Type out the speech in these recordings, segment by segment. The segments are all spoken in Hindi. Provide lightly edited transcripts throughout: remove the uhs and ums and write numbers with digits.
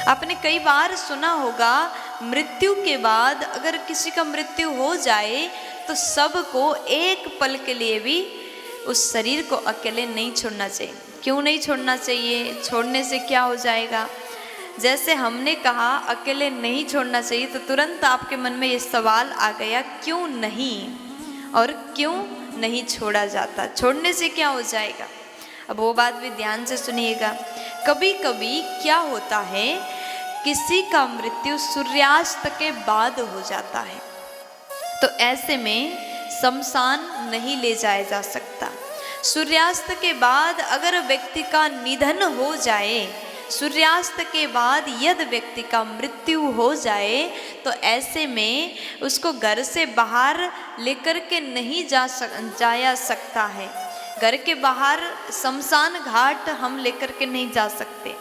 आपने कई बार सुना होगा, मृत्यु के बाद अगर किसी का मृत्यु हो जाए तो सबको एक पल के लिए भी उस शरीर को अकेले नहीं छोड़ना चाहिए। क्यों नहीं छोड़ना चाहिए? छोड़ने से क्या हो जाएगा? जैसे हमने कहा अकेले नहीं छोड़ना चाहिए, तो तुरंत आपके मन में ये सवाल आ गया, क्यों नहीं, और क्यों नहीं छोड़ा जाता? छोड़ने से क्या हो जाएगा? अब वो बात भी ध्यान से सुनिएगा। कभी कभी क्या होता है, किसी का मृत्यु सूर्यास्त के बाद हो जाता है, तो ऐसे में शमशान नहीं ले जाया जा सकता। सूर्यास्त के बाद अगर व्यक्ति का निधन हो जाए, सूर्यास्त के बाद यदि व्यक्ति का मृत्यु हो जाए, तो ऐसे में उसको घर से बाहर लेकर के नहीं जाया सकता है। घर के बाहर शमशान घाट हम लेकर के नहीं जा सकते,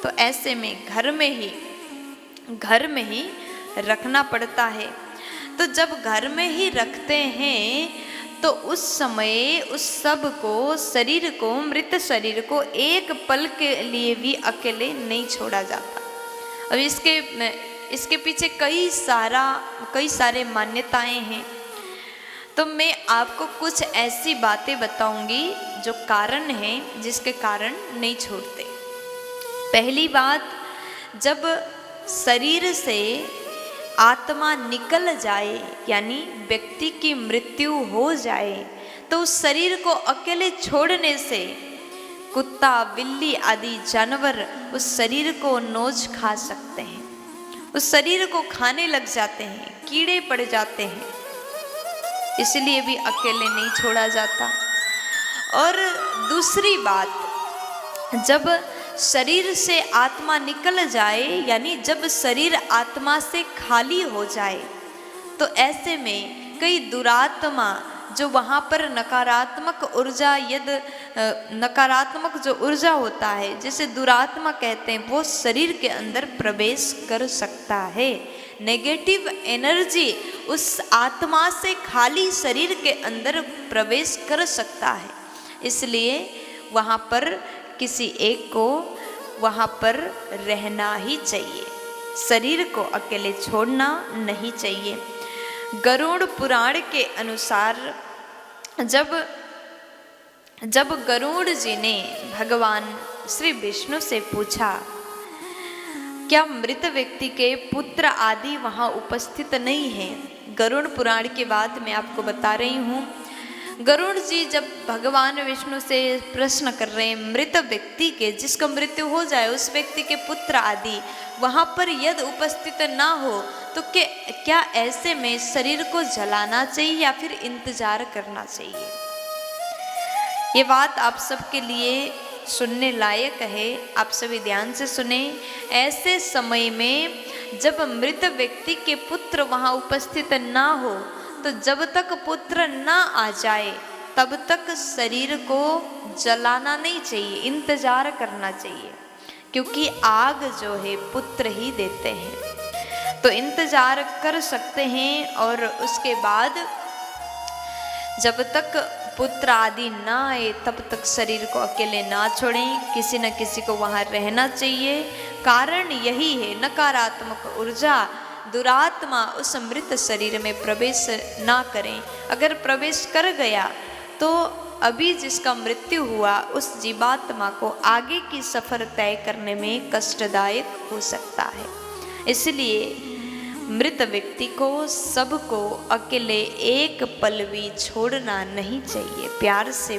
तो ऐसे में घर में ही रखना पड़ता है। तो जब घर में ही रखते हैं तो उस समय उस सब को, शरीर को, मृत शरीर को एक पल के लिए भी अकेले नहीं छोड़ा जाता। अब इसके पीछे कई सारे मान्यताएं हैं। तो मैं आपको कुछ ऐसी बातें बताऊंगी जो कारण हैं जिसके कारण नहीं छोड़ते। पहली बात, जब शरीर से आत्मा निकल जाए, यानी व्यक्ति की मृत्यु हो जाए, तो उस शरीर को अकेले छोड़ने से कुत्ता, बिल्ली आदि जानवर उस शरीर को नोच खा सकते हैं, उस शरीर को खाने लग जाते हैं, कीड़े पड़ जाते हैं, इसलिए भी अकेले नहीं छोड़ा जाता। और दूसरी बात, जब शरीर से आत्मा निकल जाए, यानी जब शरीर आत्मा से खाली हो जाए, तो ऐसे में कई दुरात्मा जो वहाँ पर नकारात्मक ऊर्जा, नकारात्मक जो ऊर्जा होता है जिसे दुरात्मा कहते हैं, वो शरीर के अंदर प्रवेश कर सकता है। नेगेटिव एनर्जी उस आत्मा से खाली शरीर के अंदर प्रवेश कर सकता है। इसलिए वहाँ पर किसी एक को वहाँ पर रहना ही चाहिए, शरीर को अकेले छोड़ना नहीं चाहिए। गरुड़ पुराण के अनुसार जब गरुड़ जी ने भगवान श्री विष्णु से पूछा, क्या मृत व्यक्ति के पुत्र आदि वहाँ उपस्थित नहीं हैं? गरुड़ पुराण के बाद मैं आपको बता रही हूँ। गरुड़ जी जब भगवान विष्णु से प्रश्न कर रहे हैं, मृत व्यक्ति के, जिसका मृत्यु हो जाए, उस व्यक्ति के पुत्र आदि वहाँ पर यदि उपस्थित ना हो, तो क्या ऐसे में शरीर को जलाना चाहिए या फिर इंतजार करना चाहिए? ये बात आप सबके लिए सुनने लायक है, आप सभी ध्यान से सुने। ऐसे समय में जब मृत व्यक्ति के पुत्र वहाँ उपस्थित ना हो, तो जब तक पुत्र ना आ जाए तब तक शरीर को जलाना नहीं चाहिए, इंतजार करना चाहिए, क्योंकि आग जो है पुत्र ही देते हैं। तो इंतजार कर सकते हैं, और उसके बाद जब तक पुत्र आदि ना आए तब तक शरीर को अकेले ना छोड़ें, किसी न किसी को वहाँ रहना चाहिए। कारण यही है, नकारात्मक ऊर्जा, दुरात्मा उस मृत शरीर में प्रवेश ना करें। अगर प्रवेश कर गया तो अभी जिसका मृत्यु हुआ उस जीवात्मा को आगे की सफ़र तय करने में कष्टदायक हो सकता है। इसलिए मृत व्यक्ति को, सबको अकेले एक पल भी छोड़ना नहीं चाहिए। प्यार से